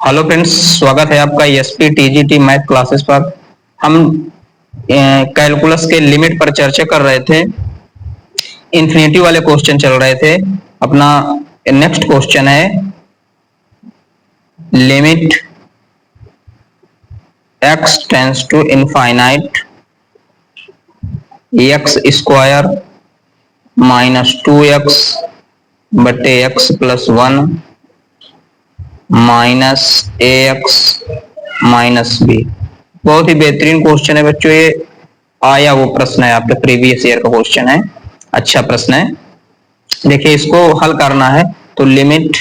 Hello friends, स्वागत है आपका एसपी टीजीटी मैथ क्लासेस पर। हम कैलकुलस के लिमिट पर चर्चा कर रहे थे। इन्फिनिटी वाले क्वेश्चन चल रहे थे। अपना नेक्स्ट क्वेश्चन है limit x tends to infinite x square minus 2x बटे x plus 1 minus a x minus b. बहुत ही बेहतरीन क्वेश्चन है बच्चों। ये आया वो प्रश्न है, आपके प्रीवियस ईयर का क्वेश्चन है। अच्छा प्रश्न है। देखिए, इसको हल करना है तो limit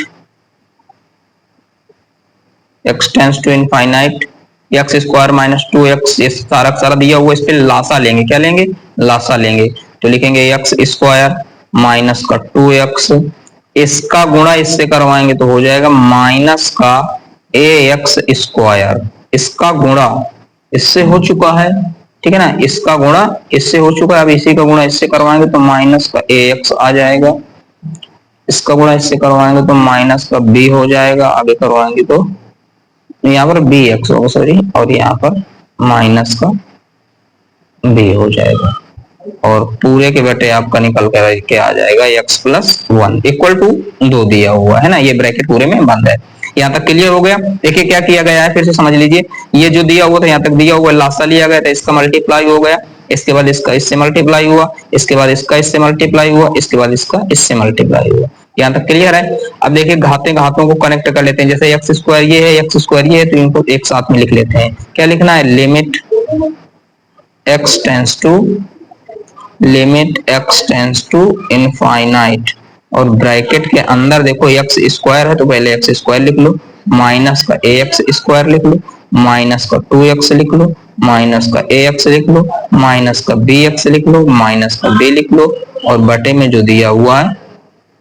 x tends to infinite x square minus 2x, ये सारा सारा दिया हुआ, इस पे लासा लेंगे। क्या लेंगे? लासा लेंगे। तो लिखेंगे एक्स स्क्वायर माइनस का 2x, इसका गुणा इससे करवाएंगे तो हो जाएगा माइनस का ए एक्स स्क्वायर। इसका गुणा इससे हो चुका है, ठीक है ना। इसका गुणा इससे हो चुका है, अब इसी का गुणा इससे करवाएंगे तो माइनस का ए एक्स आ जाएगा। इसका गुणा इससे करवाएंगे तो माइनस का बी हो जाएगा। आगे करवाएंगे तो यहाँ पर बी एक्स होगा, सॉरी, और यहाँ पर माइनस का बी हो जाएगा। और पूरे के बटे आपका निकल के आ जाएगा x प्लस 1 इक्वल टू 2 दिया हुआ है ना। ये ब्रैकेट पूरे में बंद है। यहाँ तक क्लियर हो गया। देखिए क्या किया गया है, फिर से समझ लीजिए। ये जो दिया हुआ था, यहाँ तक दिया हुआ लासा लिया गया था, इसका मल्टीप्लाई हो गया, इसके बाद इसका इससे मल्टीप्लाई हुआ, इसके बाद इसका इससे मल्टीप्लाई हुआ, इसके बाद इसका इससे मल्टीप्लाई हुआ। यहाँ तक क्लियर है। अब देखिए घाते घातों को कनेक्ट कर लेते हैं। जैसे एक्स स्क्वायर ये है, एक्स स्क्वायर ये है, तो इनको एक साथ में लिख लेते हैं। क्या लिखना है? Limit x tends to infinite, और ब्रैकेट के अंदर देखो x स्क्वायर है तो पहले x स्क्वायर लिख लो, माइनस का ax स्क्वायर लिख लो, माइनस का 2x लिख लो, माइनस का ax लिख लो, माइनस का bx लिख लो, माइनस का b लिख लो, और बटे में जो दिया हुआ है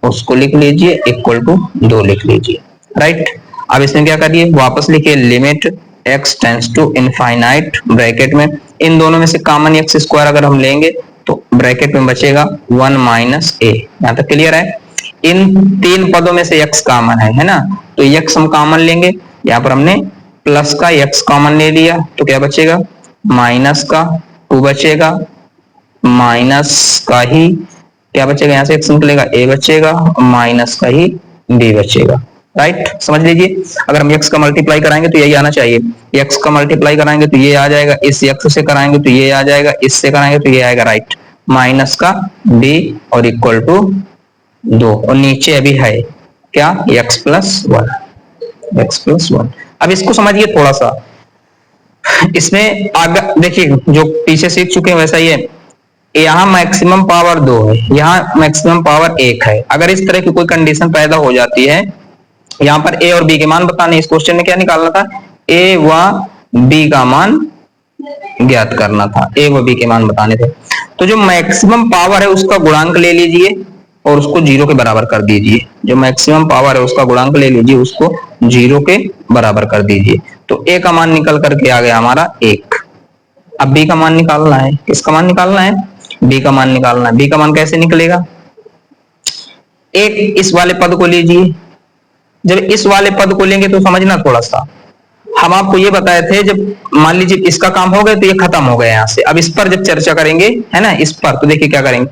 उसको लिख लीजिए, इक्वल टू 2 लिख लीजिए। राइट। अब इसमें क्या करिए, वापस लिखिए limit x tends to infinite, bracket में इन दोनों में से कॉमन एक्स स्क्वायर अगर हम लेंगे तो ब्रैकेट में बचेगा 1 माइनस ए। यहां तक क्लियर है। इन तीन पदों में से x कॉमन है ना, तो x हम कॉमन लेंगे। यहाँ पर हमने प्लस का x कॉमन ले लिया तो क्या बचेगा? माइनस का 2 बचेगा, माइनस का ही क्या बचेगा, यहाँ से x निकलेगा a बचेगा, माइनस का ही b बचेगा। राइट, समझ लीजिए। अगर हम x का मल्टीप्लाई कराएंगे तो यही आना चाहिए। x का मल्टीप्लाई कराएंगे तो ये आ जाएगा, इस x से कराएंगे तो ये आ जाएगा, इससे कराएंगे तो ये आएगा। राइट, माइनस का b और इक्वल टू 2, और नीचे अभी है क्या? x plus 1। अब इसको समझिए थोड़ा सा। इसमें आगे देखिए, जो पीछे सीख चुके हैं वैसा ही है। यहाँ मैक्सिमम पावर 2 है, यहाँ मैक्सिमम पावर 1 है। अगर इस तरह की कोई कंडीशन पैदा हो जाती है, यहाँ पर a और b के मान बताने, इस क्वेश्चन में क्या निकालना था? a व b का मान ज्ञात करना था, a व b के मान बताने थे। तो जो मैक्सिमम पावर है उसका गुणांक ले लीजिए और उसको 0 के बराबर कर दीजिए। जो मैक्सिमम पावर है उसका गुणांक ले लीजिए, उसको 0 के बराबर कर दीजिए। तो a का मान निकल करके आ गया हमारा 1। अब b का मान निकालना है। किसका मान निकालना है? b का मान निकालना है। b का मान कैसे निकलेगा? एक इस वाले पद को लीजिए। जब इस वाले पद को लेंगे तो समझना थोड़ा सा, हम आपको ये बताए थे, जब मान लीजिए इसका काम हो गया तो ये खत्म हो गया यहाँ से। अब इस पर जब चर्चा करेंगे, है ना, इस पर, तो देखिए क्या करेंगे।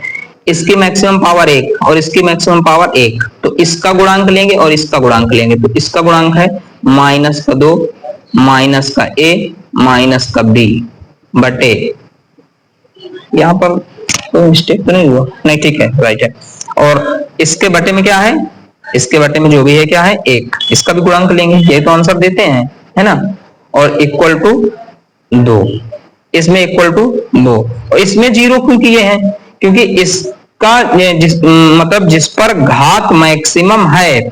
इसकी मैक्सिमम पावर 1 और इसकी मैक्सिमम पावर 1, तो इसका गुणांक लेंगे और इसका गुणांक लेंगे। तो इसका गुणांक है माइनस का 2, माइनस का a, माइनस का b बटे, यहाँ पर कोई मिस्टेक तो नहीं हुआ? नहीं, ठीक है, राइट है। और इसके बटे में क्या है? इसके बटे में जो भी है क्या है? 1। इसका भी गुणांक लेंगे, ये तो आंसर देते हैं, है ना। और इक्वल टू 2, इसमें इक्वल टू 2, और इसमें 0 क्यों किए हैं? क्योंकि इसका मतलब जिस पर घात मैक्सिमम है,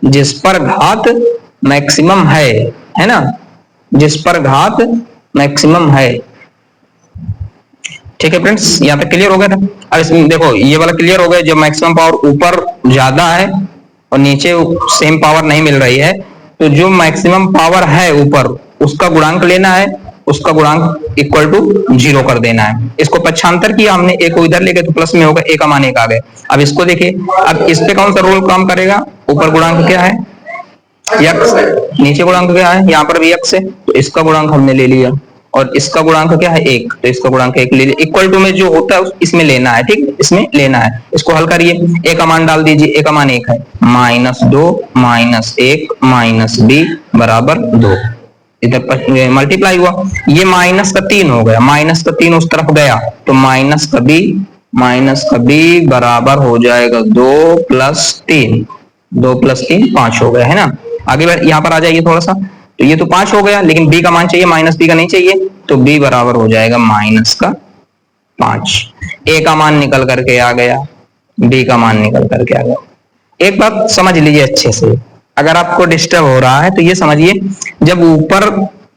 जिस पर घात मैक्सिमम है ना, जिस पर घात मैक्सिमम है। ठीक है फ्रेंड्स, यहाँ तक क्लियर हो गया था। अब इसमें देखो ये वाला क्लियर हो गया। जब मैक्सिमम पावर ऊपर ज्यादा है और नीचे सेम पावर नहीं मिल रही है, तो जो मैक्सिमम पावर है ऊपर उसका गुणांक लेना है, उसका गुणांक इक्वल टू 0 कर देना है। इसको पक्षांतर किया हमने, ए को इधर लेके तो प्लस में होगा, ए का मान 1 आ गया। अब इसको देखिए, अब इस पे कौन सा रूल काम करेगा? ऊपर गुणांक क्या है? x नीचे गुणांक क्या है, यहाँ पर भी x है तो इसका गुणांक हमने ले लिया, और इसका गुणांक क्या है 1, तो इसका गुणांक 1 ले लिया। इक्वल टू में जो होता है इसमें लेना है, ठीक, इसमें लेना है। इसको हल करिए, a का मान डाल दीजिए, a का मान 1 है, -2 -1 -b बराबर 2, इधर मल्टीप्लाई हुआ, ये माइनस का 3 हो गया, माइनस का 3 उस तरफ गया तो माइनस का b बराबर हो जाएगा 2 + 3, 2 + 3 5 हो गया है ना। आगे यहाँ पर आ जाइए थोड़ा सा, तो ये तो 5 हो गया, लेकिन b का मान चाहिए, -b का नहीं चाहिए, तो b बराबर हो जाएगा -5। a का मान निकल करके आ गया, b का मान निकल करके आ गया। एक बात समझ लीजिए अच्छे से, अगर आपको डिस्टर्ब हो रहा है तो ये समझिए, जब ऊपर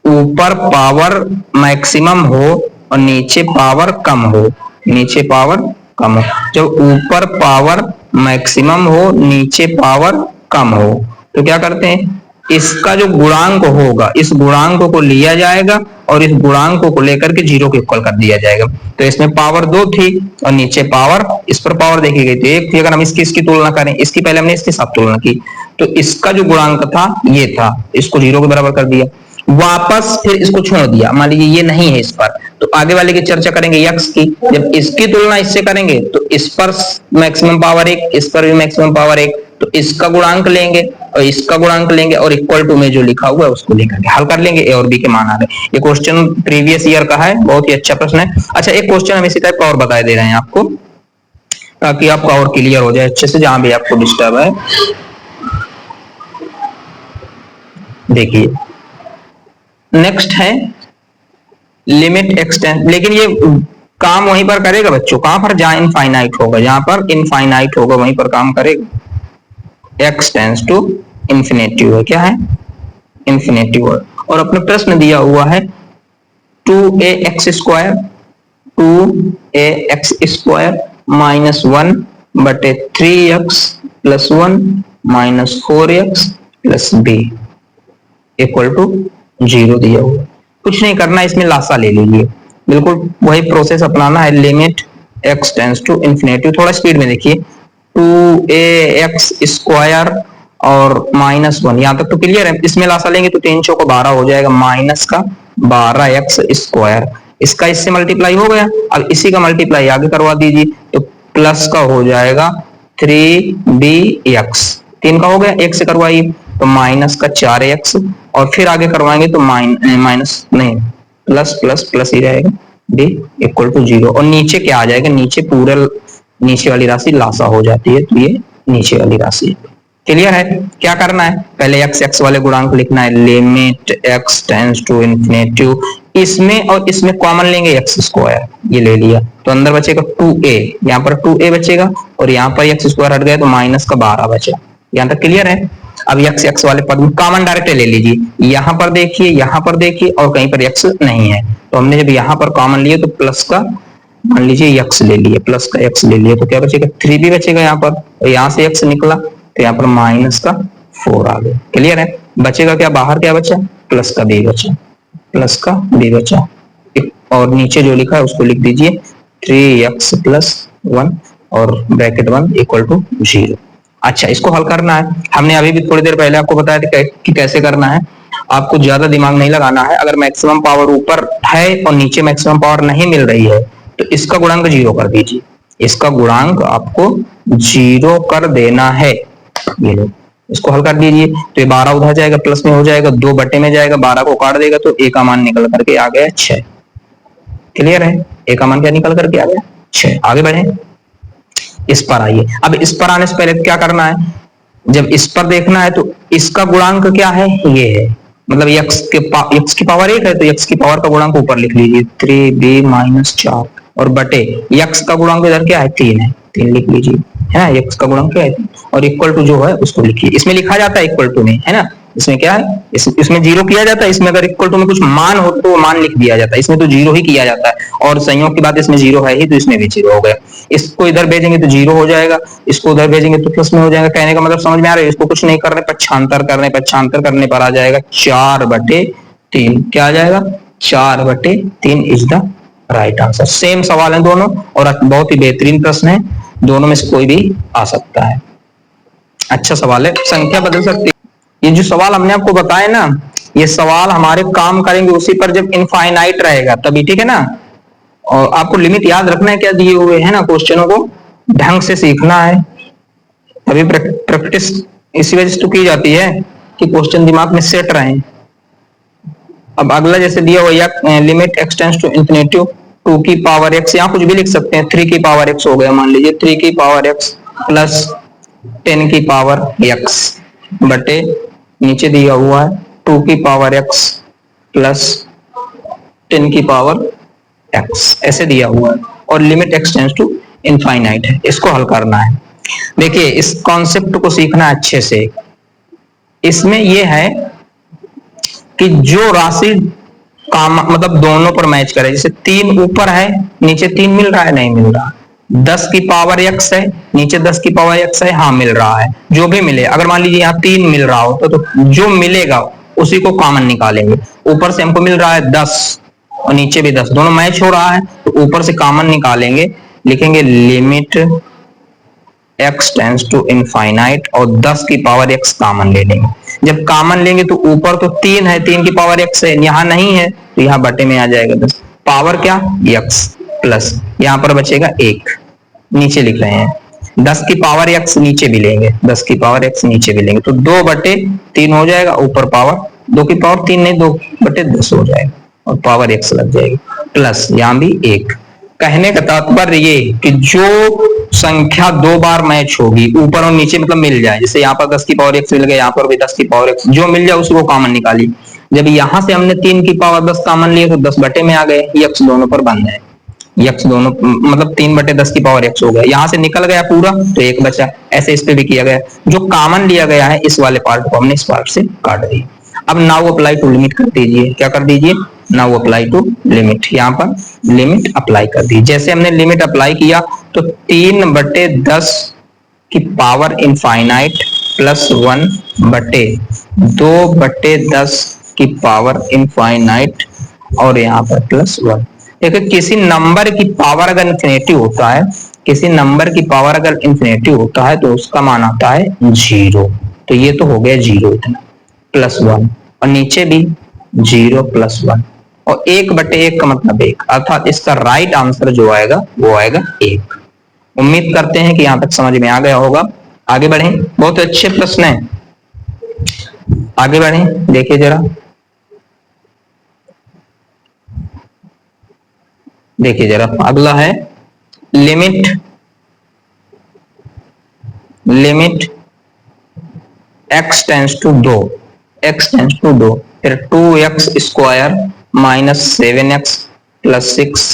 ऊपर पावर मैक्सिमम हो और नीचे पावर कम हो, नीचे पावर कम हो, जब ऊपर पावर मैक्सिमम हो नीचे पावर कम हो, तो क्या करते हैं, इसका जो गुणांक होगा इस गुणांक को लिया जाएगा और इस गुणांक को लेकर के 0 के इक्वल कर दिया जाएगा। तो इसमें पावर 2 थी और नीचे पावर, इस पर पावर देखी गई थी 1 थी। अगर हम इसकी तुलना करें, इसकी पहले हमने इसके साथ तुलना की, तो इसका जो गुणांक था ये था, इसको 0 के बराबर कर दिया, वापस फिर इसको छोड़ दिया, मान लीजिए ये नहीं है इस पर, तो आगे वाले की चर्चा करेंगे x की, जब इसकी तुलना इससे करेंगे तो इस पर मैक्सिमम पावर 1, इस पर भी मैक्सिमम पावर 1, तो इसका गुणांक लेंगे और इसका गुणांक लेंगे और इक्वल टू में जो लिखा हुआ है उसको लेकर के हल कर लेंगे, a और b के मान आ रहे। ये क्वेश्चन प्रीवियस ईयर का है, बहुत ही अच्छा प्रश्न है। अच्छा, एक क्वेश्चन हम इसी टाइप का और बता दे रहे हैं आपको, ताकि आपका और क्लियर हो जाए अच्छे से, जहां भी आपको डिस्टर्ब है। देखिए नेक्स्ट है लिमिट एक्सटेंड, लेकिन ये काम वहीं पर करेगा बच्चों, कहां पर, जहां इनफाइनाइट होगा, जहां पर इनफाइनाइट होगा वहीं पर काम करेगा। x टेंड्स टू इंफिनिटी है, क्या है, इंफिनिटी है। और अपने प्रश्न दिया हुआ है 2ax स्क्वायर 2ax स्क्वायर -1 बटे 3x + 1 -4x + b equal to 0 दिया हुआ। कुछ नहीं करना, इसमें लासा ले लीजिए, बिल्कुल वही प्रोसेस अपनाना है, limit x tends to infinity. थोड़ा स्पीड में देखिए, 2ax स्क्वायर और -1, यहां तक तो क्लियर है। इसमें लासा लेंगे तो 3 चौको 12 हो जाएगा, -12x स्क्वायर, इसका इससे मल्टीप्लाई हो गया, अब इसी का मल्टीप्लाई आगे करवा दीजिए, तो प्लस का हो जाएगा 3bx, 3 का हो गया, 1 से करवाइए तो माइनस का 4x, और फिर आगे करवाएंगे तो माइनस नहीं, प्लस प्लस प्लस ही रहेगा, b इक्वल टू 0। और नीचे क्या आ जाएगा, नीचे पूरा नीचे वाली राशि लासा हो जाती है, तो ये नीचे वाली राशि। क्लियर है, क्या करना है, पहले x वाले गुणांक लिखना है, limit x tends to infinity, इसमें और इसमें कॉमन लेंगे x स्क्वायर, ये ले लिया तो अंदर बचेगा 2a, यहाँ पर 2a बचेगा और यहाँ पर x स्क्वायर हट गया तो -12 बचा। यहाँ तक क्लियर है। अब x वाले पद में कॉमन डायरेक्ट ले लीजिए, यहाँ पर देखिए, यहाँ पर देखिए, और कहीं पर x नहीं है, तो हमने जब यहाँ पर कॉमन लिए तो प्लस का मान लीजिए x ले लिए, प्लस का x ले लिए, तो क्या बचेगा 3b बचेगा यहाँ पर, और यहाँ से x निकला तो यहाँ पर -4 आ गया। क्लियर है, बचेगा क्या, बाहर क्या बचा, प्लस का b बचा, प्लस का b बचा, और नीचे जो लिखा है उसको लिख दीजिए 3x + 1 और ब्रैकेट 1 इक्वल टू 0। अच्छा, इसको हल करना है, हमने अभी भी थोड़ी देर पहले आपको बताया था कि कैसे करना है। आपको ज्यादा दिमाग नहीं लगाना है, अगर मैक्सिमम पावर ऊपर है और नीचे मैक्सिमम पावर नहीं मिल रही है तो इसका गुणांक 0 कर दीजिए, इसका गुणांक आपको 0 कर देना है। ये लो, इसको हल कर दीजिए, तो ये 12 उधर जाएगा, प्लस में हो जाएगा, 2 बटे में जाएगा, 12 को काट देगा तो a का मान निकल करके आ गया 6। क्लियर है, a का मान क्या निकल करके आ गया 6। आगे बढ़े, इस पर आइए। अब इस पर आने से पहले क्या करना है, जब इस पर देखना है तो इसका गुणांक क्या है, ये है, मतलब x की पावर 1 है तो x की पावर का गुणांक ऊपर लिख लीजिए 3b - 4, और बटे x का गुणांक इधर क्या है 3 है, 3 लिख लीजिए, है ना, x का गुणांक क्या है, और इक्वल टू जो है उसको लिखिए। इसमें लिखा जाता है इक्वल टू में, है ना, इसमें क्या है, इसमें 0 किया जाता है, इसमें अगर इक्वल टू में कुछ मान हो तो मान लिख दिया जाता है, इसमें तो 0 ही किया जाता है, और संयोग की बात इसमें 0 है ही तो इसमें भी 0 हो गया। इसको इधर भेजेंगे तो 0 हो जाएगा, इसको उधर भेजेंगे तो प्लस में हो जाएगा। कहने का मतलब समझ में आ रहा है, इसको कुछ नहीं कर रहे, पक्षांतर करने पर आ जाएगा 4/3, क्या आ जाएगा 4/3 is the right answer. Same सवाल है दोनों, और बहुत ही बेहतरीन प्रश्न है, दोनों में से कोई भी आ सकता है। अच्छा सवाल है, संख्या बदल सकती है, ये जो सवाल हमने आपको बताया ना, ये सवाल हमारे काम करेंगे उसी पर जब इनफाइनाइट रहेगा तभी, ठीक है ना। और आपको लिमिट याद रखना है क्या दिए हुए है ना, क्वेश्चनों को ढंग से सीखना है, तभी प्रैक्टिस इसी वजह से तो की जाती है कि क्वेश्चन दिमाग में सेट रहे। अब अगला जैसे दिया हुआ limit x tends to infinity 2 की पावर एक्स, यहाँ कुछ भी लिख सकते हैं, 3 की पावर एक्स हो गया, मान लीजिए 3 की पावर एक्स प्लस 10 की पावर एक्स बटे नीचे दिया हुआ है 2 की पावर एक्स प्लस 10 की पावर एक्स, ऐसे दिया हुआ है और limit x tends to infinite है। इसको हल करना है। देखिए इस कॉन्सेप्ट को सीखना अच्छे से। इसमें यह है कि जो राशि काम मतलब दोनों पर मैच करे, जैसे 3 ऊपर है नीचे 3 मिल रहा है, नहीं मिल रहा। 10 की पावर x है नीचे 10 की पावर x है, हाँ मिल रहा है। जो भी मिले, अगर मान लीजिए यहाँ 3 मिल रहा हो तो जो मिलेगा उसी को कॉमन निकालेंगे। ऊपर से हमको मिल रहा है 10 और नीचे भी 10, दोनों मैच हो रहा है तो ऊपर से कॉमन निकालेंगे, लिखेंगे limit x tends to infinite और 10 की पावर x कॉमन ले लेंगे। जब कॉमन लेंगे तो ऊपर तो 3 है, 3 की पावर x है, यहाँ नहीं है तो यहाँ बटे में आ जाएगा 10, पावर क्या x प्लस यहाँ पर बचेगा 1, नीचे लिख रहे हैं 10 की पावर x नीचे भी लेंगे, 10 की पावर x नीचे भी लेंगे तो 2 बटे 3 हो जाएगा, ऊपर पावर 2 की पावर 3 नहीं 2 बटे 10 हो जाएगा और पावर x लग जाएगी प्लस यहाँ भी 1। कहने का तात्पर्य ये कि जो संख्या 2 बार मैच होगी ऊपर और नीचे मतलब मिल जाए, जैसे यहाँ पर 10 की पावर x मिल गया, यहाँ पर भी 10 की पावर x, जो मिल जाए उसको कॉमन निकाली। जब यहाँ से हमने 3 की पावर 10 कॉमन लिए तो 10 बटे में आ गए, x दोनों पर बन जाए, x दोनों मतलब 3 बटे 10 की पावर x हो गया, यहाँ से निकल गया पूरा तो 1 बचा। ऐसे इस पे भी किया गया, जो कॉमन लिया गया है इस वाले पार्ट को हमने इस पार्ट से काट दिया। अब नाउ अप्लाई टू लिमिट कर दीजिए, क्या कर दीजिए, नाउ अप्लाई टू लिमिट, यहाँ पर लिमिट अप्लाई कर दी। जैसे हमने लिमिट अप्लाई किया तो 3 बटे 10 की पावर इनफाइनाइट प्लस 1 बटे 2 बटे 10 की पावर इनफाइनाइट और यहाँ पर प्लस 1। देखिए किसी नंबर की पावर अगर इन्फिनिटी होता है, किसी नंबर की पावर अगर इन्फिनिटी होता है तो उसका मान आता है 0, तो ये तो हो गया 0 इतना प्लस 1 और नीचे भी 0 प्लस 1 और 1 बटे 1 का मतलब 1, अर्थात इसका राइट आंसर जो आएगा वो आएगा 1। उम्मीद करते हैं कि यहां तक समझ में आ गया होगा। आगे बढ़ें, बहुत अच्छे प्रश्न हैं, आगे बढ़ें। देखिए जरा, देखिए जरा अगला है limit x tends to 2, x tends to 2, फिर 2x square minus 7x plus 6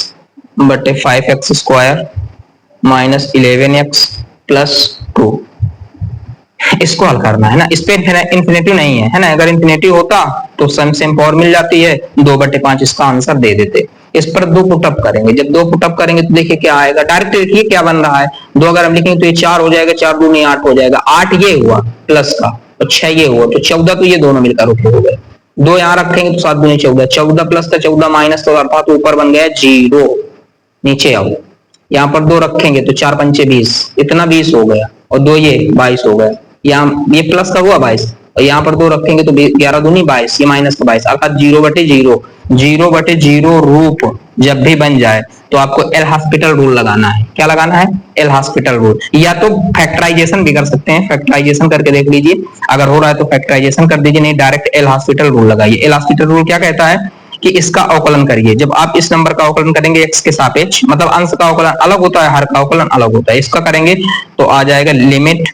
बटे 5x square minus 11x plus 2, इसको हल करना है ना। इस पे इन्फिनिटी नहीं है, है ना, अगर इन्फिनिटी होता तो सेम पावर मिल जाती है, 2 बटे 5 इसका आंसर दे देते। इस पर 2 पुटअप करेंगे, जब 2 पुटअप करेंगे तो देखिए क्या आएगा, डायरेक्ट देखिए क्या बन रहा है, 2 अगर हम लिखेंगे तो ये 4 हो जाएगा, 4 दूनी 8 हो जाएगा, 8 ये हुआ प्लस का और 6 ये हुआ तो 14, तो ये दोनों मिलकर हो गए, 2 यहाँ रखेंगे तो 7 दूनी 14, 14 प्लस का 14 माइनस तो अर्थात ऊपर बन गया 0, नीचे आओ, यहाँ पर 2 रखेंगे तो 4 पंचे 20, इतना 20 हो गया और 2 ये 22 हो गया, यहाँ ये प्लस का हुआ 22 और यहाँ पर 2 रखेंगे तो 11 दूनी 22, ये माइनस का 22, अर्थात 0 बटे 0, 0 बटे 0 रूप जब भी बन जाए तो आपको एल हॉस्पिटल रूल लगाना है। क्या लगाना है, एल हॉस्पिटल रूल, या तो फैक्टराइजेशन भी कर सकते हैं, फैक्टराइजेशन करके देख लीजिए, अगर हो रहा है तो फैक्टराइजेशन कर दीजिए, नहीं डायरेक्ट एल हॉस्पिटल रूल लगाइए। एल हॉस्पिटल रूल क्या कहता है कि इसका अवकलन करिए, जब आप इस नंबर का अवकलन करेंगे x के सापेक्ष, मतलब अंश का अवकलन अलग होता है, हर का अवकलन अलग होता है, इसका करेंगे तो आ जाएगा लिमिट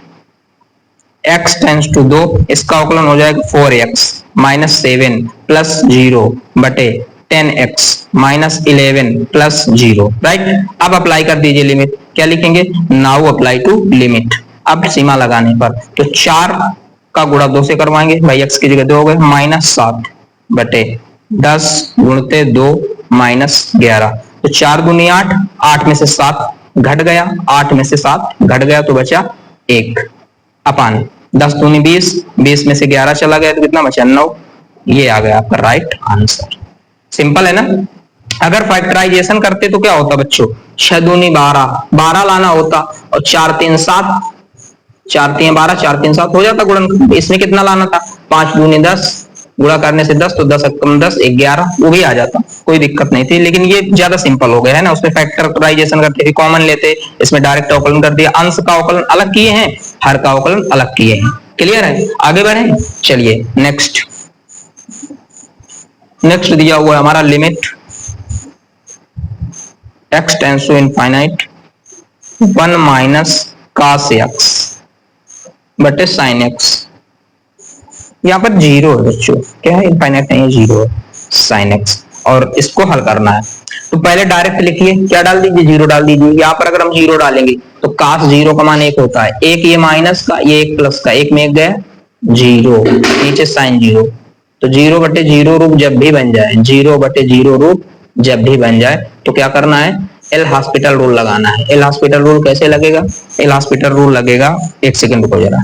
x टेंड्स टू 2, इसका अवकलन हो जाएगा 4x माइनस 7 प्लस 0 बटे 10x माइनस 11 प्लस 0, राइट। अब अप्लाई कर दीजिए लिमिट, क्या लिखेंगे, नाउ अप्लाई टू लिमिट। अब सीमा लगाने पर तो 4 का गुणा 2 से करवाएंगे, भाई x की जगह 2 हो गए, माइनस 7 बटे 10 गुणते 2 माइनस 11, तो 4 दूनी 8, 8 में से 7 घट गया, 8 में से 7 घट गया तो बचा 1 अपान 10 दूनी 20, 20 में से 11 चला गया तो कितना बचा 9, ये आ गया आपका राइट आंसर। सिंपल है ना। अगर फैक्टराइजेशन करते तो क्या होता बच्चों, 6 दूनी 12, 12 लाना होता और 4 3 7, 4 3 12, 4 3 7 हो जाता गुणन। इसमें कितना लाना था, 5 दूनी 10, गुणा करने से 10, तो 10 कम 10 11, वो भी आ जाता, कोई दिक्कत नहीं थी। लेकिन ये ज्यादा सिंपल हो गया है ना, उसमें फैक्टराइजेशन करते कॉमन लेते, इसमें डायरेक्ट अवकलन कर दिया, अंश का अवकलन अलग किए हैं, हर का अवकलन अलग किए हैं। क्लियर है, आगे बढ़े, चलिए नेक्स्ट। नेक्स्ट दिया हुआ है हमारा limit x tends to infinite 1 minus cos x बटे sin x। यहाँ पर जीरो है बच्चों, क्या है, इनफाइनाइट नहीं है, जीरो है sin x, और इसको हल करना है। तो पहले डायरेक्ट लिखिए, क्या डाल दीजिए, जीरो डाल दीजिए। यहाँ पर अगर हम जीरो डालेंगे तो cos जीरो का मान 1 होता है, एक ये माइनस का, ये एक प्लस का, एक में एक गया जीरो, नीचे sin जीरो। तो जीरो बटे जीरो रूप जब भी बन जाए, जीरो बटे जीरो रूप जब भी बन जाए तो क्या करना है, एल हॉस्पिटल रूल लगाना है। एल हॉस्पिटल रूल कैसे लगेगा, एल हॉस्पिटल रूल लगेगा, एक सेकंड रुको जरा,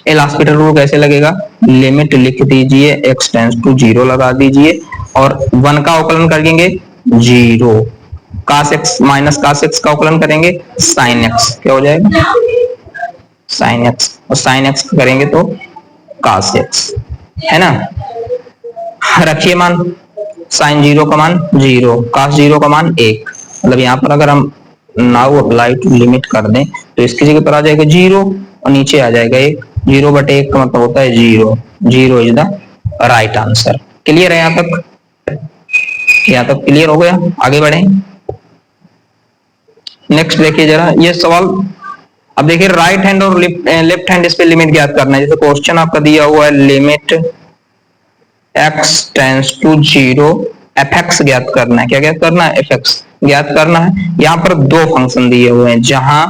एल हॉस्पिटल रूल कैसे लगेगा, लिमिट लिख दीजिए, x टेंस टू जीरो लगा दीजिए, और 1 का अवकलन करेंगे zero, cos x minus cos x का अवकलन करेंगे sin x, क्या हो जाएगा sin x, और sin x करेंगे तो cos x, है ना। रखिए मान, sin जीरो का मान जीरो, cos जीरो का मान 1, मतलब यहाँ पर अगर हम नाउ अप्लाई टू लिमिट कर दें तो इसकी जगह पर आ जाएगा जीरो, और नीचे आ जाएगा 1, जीरो बटे 1 का मतलब होता है zero, zero is the right answer. Clear है यहाँ तक, यहाँ तक क्लियर हो गया, आगे बढ़े। नेक्स्ट देखिए जरा ये सवाल, अब देखिए राइट हैंड और लेफ्ट हैंड इस पे लिमिट ज्ञात करना है। जैसे क्वेश्चन आपका दिया हुआ है limit x tends to zero f x ज्ञात करना है, क्या ज्ञात करना है, एफ एक्स ज्ञात करना है। यहाँ पर दो फंक्शन दिए हुए हैं, जहां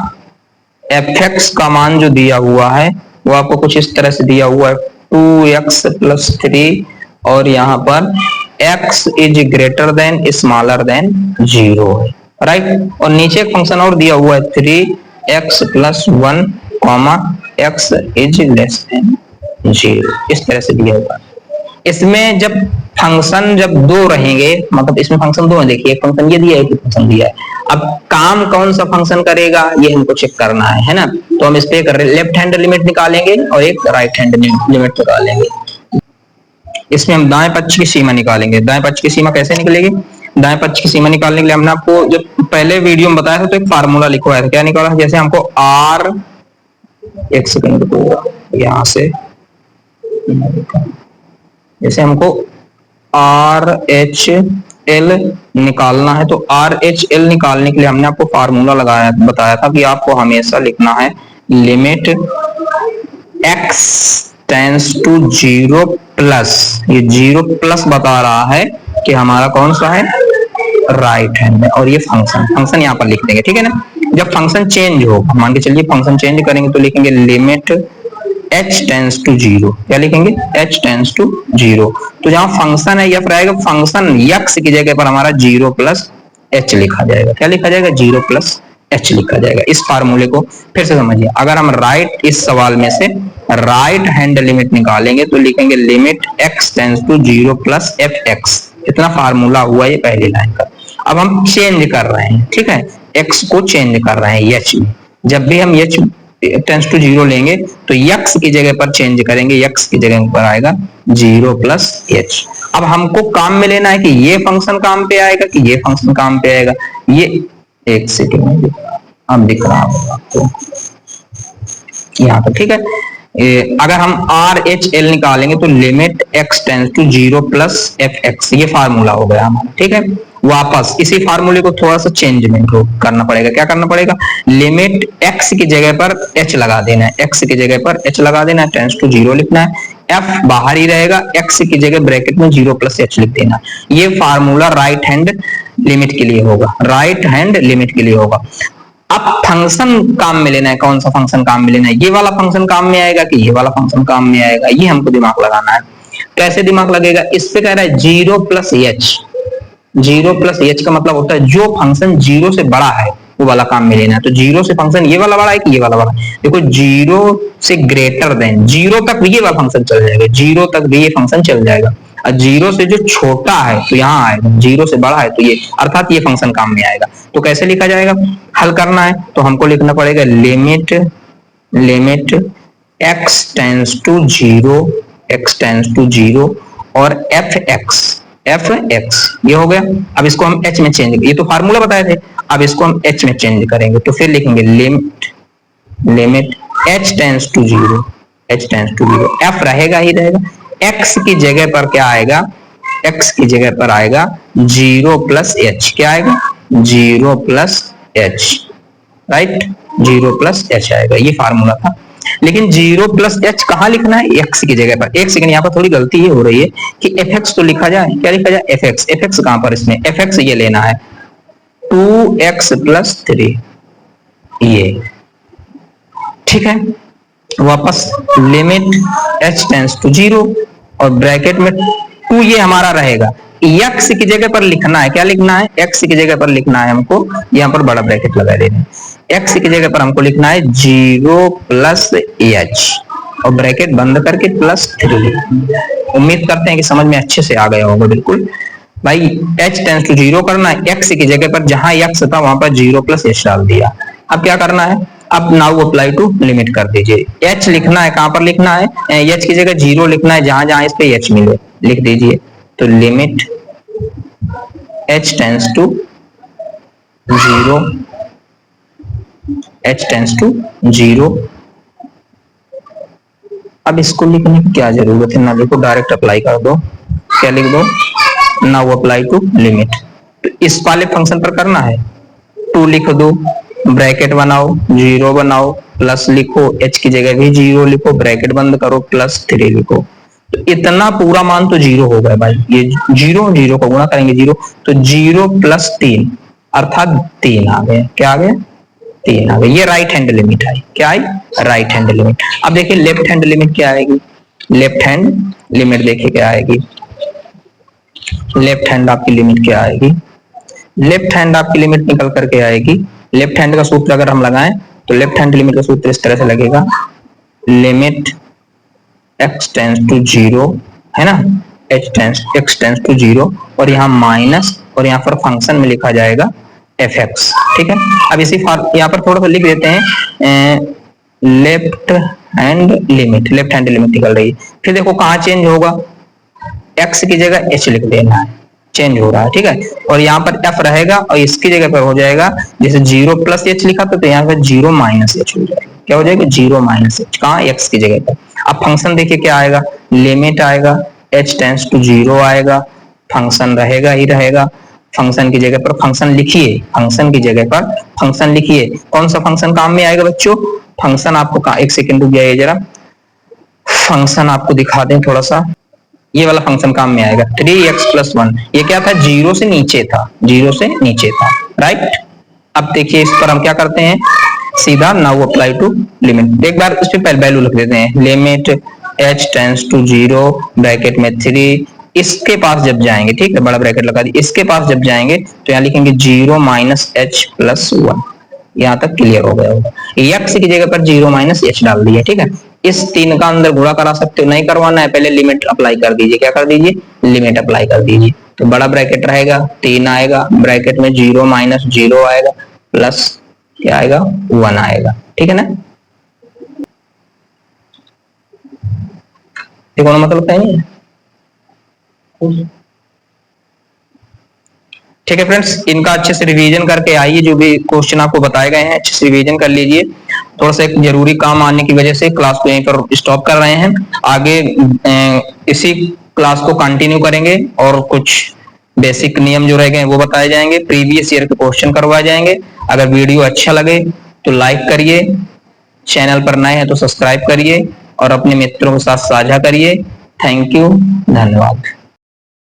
एफ एक्स का मान जो दिया हुआ है वो आपको कुछ इस तरह से दिया हुआ है 2x प्लस 3, और यहाँ पर x is greater than smaller than zero है, राइट। और नीचे एक फंक्शन और दिया हुआ है 3x plus 1 comma x is less than zero, इस तरह से दिया हुआ है। इसमें जब फंक्शन जब दो रहेंगे, मतलब इसमें फंक्शन दो है, देखिए एक फंक्शन ये दिया है, एक फंक्शन दिया है, अब काम कौन सा फंक्शन करेगा ये हमको चेक करना है ना। तो हम इस पे कर रहे लेफ्ट हैंड लिमिट निकालेंगे और एक राइट हैंड लिमिट निकालेंगे। इसमें हम दाएं पक्ष की सीमा निकालेंगे। दाएं पक्ष की सीमा कैसे निकलेगी, दाएं पक्ष की सीमा निकालने के लिए हमने आपको जो पहले वीडियो में बताया था तो एक फार्मूला लिखवाया था, क्या निकाला, जैसे हमको आर, एक सेकंड को यहां से, जैसे हमको आर एच एल निकालना है, तो आर एच एल निकालने के लिए हमने आपको फार्मूला लगाया बताया था कि आपको हमेशा लिखना है limit x tends to zero plus, ये जीरो प्लस बता रहा है कि हमारा कौन सा है, राइट हैंड में, और ये फंक्शन यहाँ पर लिख देंगे, ठीक है ना। जब फंक्शन चेंज हो, मान के चलिए फंक्शन चेंज करेंगे तो लिखेंगे limit h tends to zero, क्या लिखेंगे, h टेंस टू जीरो। तो जहां फंक्शन है f रहेगा, फंक्शन x की जगह पर हमारा जीरो प्लस h लिखा जाएगा, क्या लिखा जाएगा, जीरो प्लस h लिखा जाएगा। इस फार्मूले को फिर से समझिए, अगर हम राइट इस सवाल में से राइट हैंड लिमिट निकालेंगे तो लिखेंगे limit x tends to zero plus f x, इतना फार्मूला हुआ ये पहली लाइन का। अब हम चेंज कर रहे हैं, ठीक है, x को चेंज कर रहे हैं h में। जब भी हम h टेंस टू जीरो लेंगे तो x की जगह पर चेंज करेंगे, x की जगह पर आएगा जीरो प्लस h। अब हमको काम में लेना है कि ये फंक्शन काम पे आएगा कि ये फंक्शन काम पे आएगा, ये एक सेकेंड में अब दिख रहा होगा आपको यहाँ पर, ठीक है। अगर हम आर एच एल निकालेंगे तो limit x tends to zero plus f x, ये फार्मूला हो गया हमारा, ठीक है। वापस इसी फार्मूले को थोड़ा सा चेंजमेंट करना पड़ेगा, क्या करना पड़ेगा, लिमिट x की जगह पर h लगा देना है, x की जगह पर h लगा देना है, टेंस टू जीरो लिखना है, f बाहर ही रहेगा, x की जगह ब्रैकेट में जीरो प्लस h लिख देना। ये फार्मूला राइट हैंड लिमिट के लिए होगा, राइट हैंड लिमिट के लिए होगा। अब फंक्शन काम में लेना है, कौन सा फंक्शन काम में लेना है, ये वाला फंक्शन काम में आएगा कि ये वाला फंक्शन काम में आएगा, ये हमको दिमाग लगाना है। कैसे दिमाग लगेगा, इस पे कह रहा है zero plus H, zero plus H का मतलब होता है जो फंक्शन जीरो से बड़ा है वो वाला काम में लेना है। तो जीरो से फंक्शन ये वाला बड़ा है कि ये वाला बड़ा है, देखो जीरो से ग्रेटर देन, जीरो तक भी ये वाला फंक्शन चल जाएगा, जीरो तक भी ये फंक्शन चल जाएगा। और जीरो से जो छोटा है तो यहाँ आएगा, जीरो से बड़ा है तो ये, अर्थात ये फंक्शन काम में आएगा। तो कैसे लिखा जाएगा, हल करना है तो हमको लिखना पड़ेगा limit limit x tends to zero, x tends to zero और एफ एक्स ये हो गया। अब इसको हम h में चेंज, ये तो फार्मूला बताए थे, अब इसको हम h में चेंज करेंगे तो फिर लिखेंगे limit h tends to zero, h tends to zero, f रहेगा ही रहेगा, x की जगह पर क्या आएगा, x की जगह पर आएगा जीरो प्लस h, क्या आएगा zero plus h, right, zero plus h आएगा, ये फार्मूला था। लेकिन जीरो प्लस एच कहाँ लिखना है, एक्स की जगह पर। एक सेकंड, यहाँ पर थोड़ी गलती ये हो रही है कि एफ एक्स तो लिखा जाए, क्या लिखा जाए एफ एक्स, एफ एक्स कहाँ पर, इसमें एफ एक्स ये लेना है 2x+3, ये ठीक है। वापस limit h tends to zero और ब्रैकेट में 2 ये हमारा रहेगा, x की जगह पर लिखना है, क्या लिखना है x की जगह पर लिखना है हमको, यहाँ पर बड़ा ब्रैकेट लगा देना है, x की जगह पर हमको लिखना है जीरो प्लस h और ब्रैकेट बंद करके +3। उम्मीद करते हैं कि समझ में अच्छे से आ गया होगा बिल्कुल भाई। h टेंस टू जीरो करना है, x की जगह पर जहां x था वहां पर जीरो प्लस h डाल दिया। अब क्या करना है, अब नाउ अप्लाई टू लिमिट कर दीजिए, h लिखना है, कहां पर लिखना है, h की जगह जीरो लिखना है, जहां जहां इस पे h मिले लिख दीजिए। तो limit h tends to zero, h tends to zero. अब इसको लिखने की क्या जरूरत है, ना लिखो, डायरेक्ट अप्लाई कर दो, क्या लिख दो, नाउ अप्लाई टू लिमिट। तो इस वाले फंक्शन पर करना है, 2 लिख दो, ब्रैकेट बनाओ, जीरो बनाओ, प्लस लिखो, h की जगह भी जीरो लिखो, ब्रैकेट बंद करो, +3 लिखो। तो इतना पूरा मान तो जीरो हो गया भाई, ये जीरो जीरो को गुणा करेंगे जीरो, तो जीरो प्लस 3 अर्थात 3 आ गए, क्या आ गए 3 आ गए। ये राइट हैंड लिमिट आई, क्या आई राइट हैंड लिमिट। अब देखिए लेफ्ट हैंड लिमिट क्या आएगी, लेफ्ट हैंड लिमिट देखिए क्या आएगी, लेफ्ट हैंड आपकी लिमिट क्या आएगी, लेफ्ट हैंड आपकी लिमिट निकल करके आएगी। लेफ्ट हैंड का सूत्र अगर हम लगाएं तो लेफ्ट हैंड लिमिट का सूत्र इस तरह से लगेगा, limit x tends to zero, है ना, x टेंस टू जीरो और यहाँ माइनस और यहाँ पर फंक्शन में लिखा जाएगा fx, ठीक है। अब इसी यहाँ पर थोड़ा सा लिख देते हैं left hand limit, left hand limit निकल रही है। फिर देखो कहाँ चेंज होगा, x की जगह h लिख देना है, चेंज हो रहा है, ठीक है। और यहाँ पर f रहेगा और इसकी जगह पर हो जाएगा, जैसे जीरो प्लस h लिखा था तो यहाँ पर जीरो माइनस h हो जाएगा, क्या हो जाएगा जीरो माइनस h, कहाँ x की जगह पर। अब फंक्शन देखिए क्या आएगा, लिमिट आएगा, h टेंस टू जीरो आएगा, फंक्शन रहेगा ही रहेगा, फंक्शन की जगह पर फंक्शन लिखिए, फंक्शन की जगह पर फंक्शन लिखिए। कौन सा फंक्शन काम में आएगा बच्चों, फंक्शन आपको कहा, एक सेकंड रुक जाइए जरा, फंक्शन आपको दिखा दें थोड़ा सा, ये वाला फंक्शन काम में आएगा 3x+1, ये क्या था जीरो से नीचे था, जीरो से नीचे था, राइट। अब देखिए इस पर हम क्या करते हैं, सीधा नाउ अप्लाई टू लिमिट, एक बार इस पे पहले वैल्यू लिख देते हैं, limit h tends to zero bracket में 3, इसके पास जब जाएंगे, ठीक है, बड़ा ब्रैकेट लगा दी, इसके पास जब जाएंगे तो यहाँ लिखेंगे जीरो माइनस h+1, यहाँ तक क्लियर हो गया होगा। x की जगह पर जीरो माइनस h डाल दिया, ठीक है। इस 3 का अंदर गुणा करा सकते हो, नहीं करवाना है पहले लिमिट अप्लाई कर दीजिए, क्या कर दीजिए लिमिट अप्लाई कर दीजिए। तो बड़ा ब्रैकेट रहेगा 3 आएगा, ब्रैकेट में जीरो माइनस जीरो आएगा, प्लस क्या आएगा 1 आएगा, ठीक है ना। देखो मतलब क्या नहीं है, ठीक है फ्रेंड्स, इनका अच्छे से रिवीजन करके आइए, जो भी क्वेश्चन आपको बताए गए हैं अच्छे से रिवीजन कर लीजिए। थोड़ा सा एक जरूरी काम आने की वजह से क्लास को यहीं पर स्टॉप कर रहे हैं, आगे इसी क्लास को कंटिन्यू करेंगे और कुछ बेसिक नियम जो रह गए वो बताए जाएंगे, प्रीवियस ईयर के क्वेश्चन करवाए जाएंगे। अगर वीडियो अच्छा लगे तो लाइक करिए, चैनल पर नए हैं तो सब्सक्राइब करिए और अपने मित्रों के साथ साझा करिए। थैंक यू, धन्यवाद।